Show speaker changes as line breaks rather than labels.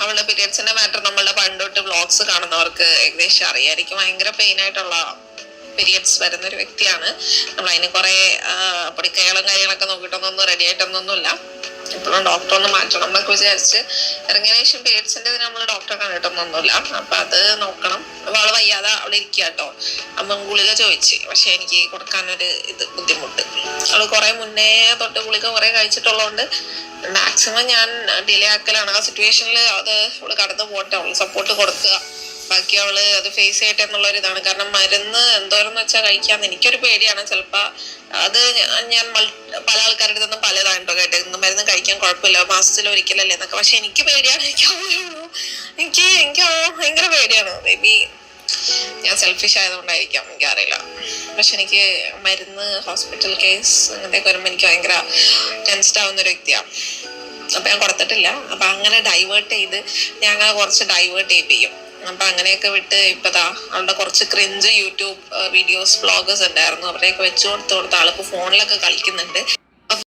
അവളുടെ പീരിയഡ്സിന്റെ മാറ്റർ നമ്മളുടെ പണ്ടോട്ട് വ്ളോഗ്സ് കാണുന്നവർക്ക് ഏകദേശം അറിയായിരിക്കും. ഭയങ്കര പെയിൻ ആയിട്ടുള്ള പീരിയഡ്സ് വരുന്ന ഒരു വ്യക്തിയാണ്. നമ്മൾ അതിന് കുറെ പൊടിക്കൈകളും കാര്യങ്ങളൊക്കെ നോക്കിയിട്ടൊന്നും റെഡി ആയിട്ടൊന്നുമില്ല. ഇപ്പോഴും ഡോക്ടർ ഒന്ന് മാറ്റണം എന്നൊക്കെ വിചാരിച്ച് ഇറങ്ങിയ ശേഷം പീരിയഡ്സിന്റെ നമ്മൾ ഡോക്ടറെ കണ്ടിട്ടൊന്നുമില്ല. അപ്പൊ അത് നോക്കണം. അപ്പൊ അവള് വയ്യാതെ അവിടെ ഇരിക്കുക കേട്ടോ. അമ്മ ഗുളിക ചോദിച്ച്, പക്ഷെ എനിക്ക് കൊടുക്കാനൊരു ബുദ്ധിമുട്ട്. അവള് കുറെ മുന്നേ തൊട്ട് ഗുളിക കുറെ കഴിച്ചിട്ടുള്ളതുകൊണ്ട് മാക്സിമം ഞാൻ ഡിലേ ആക്കലാണ്. ആ സിറ്റുവേഷനിൽ അത് അവള് കടന്നു പോട്ടെ, അവള് സപ്പോർട്ട് കൊടുക്കുക, ബാക്കി അവള് അത് ഫേസ് ചെയ്യട്ടെ എന്നുള്ളൊരു ഇതാണ്. കാരണം മരുന്ന് എന്തോരെന്ന് വെച്ചാൽ കഴിക്കാന്ന് എനിക്കൊരു പേടിയാണ്. ചിലപ്പോ അത് ഞാൻ പല ആൾക്കാരുടെ അടുത്തൊന്നും പലതായിട്ടോ കേട്ടോ, മരുന്ന് കഴിക്കാൻ കുഴപ്പമില്ല, മാസത്തിൽ ഒരിക്കലല്ലേ എന്നൊക്കെ. പക്ഷെ എനിക്ക് പേടിയാണ്. എനിക്ക് ഭയങ്കര പേടിയാണ്. മേ ബി ഞാൻ സെൽഫിഷ് ആയതുകൊണ്ടായിരിക്കാം, എനിക്കറിയില്ല. പക്ഷെ എനിക്ക് മരുന്ന്, ഹോസ്പിറ്റൽ കേസ് അങ്ങനത്തെയൊക്കെ വരുമ്പോൾ എനിക്ക് ഭയങ്കര ടെൻസ്ഡ് ആവുന്ന ഒരു വ്യക്തിയാണ്. അപ്പൊ ഞാൻ കൊടുത്തിട്ടില്ല. അപ്പൊ അങ്ങനെ ഡൈവേർട്ട് ചെയ്ത് ഞാൻ അങ്ങനെ കുറച്ച് ഡൈവേർട്ട് ചെയ്യിപ്പിക്കും. അപ്പൊ അങ്ങനെയൊക്കെ വിട്ട് ഇപ്പതാ അവളുടെ കുറച്ച് ക്രിഞ്ച് യൂട്യൂബ് വീഡിയോസ് വ്ളോഗേഴ്സ് ഉണ്ടായിരുന്നു, അവരെയൊക്കെ വെച്ചു കൊടുത്ത് ആളിപ്പോ ഫോണിലൊക്കെ കളിക്കുന്നുണ്ട്.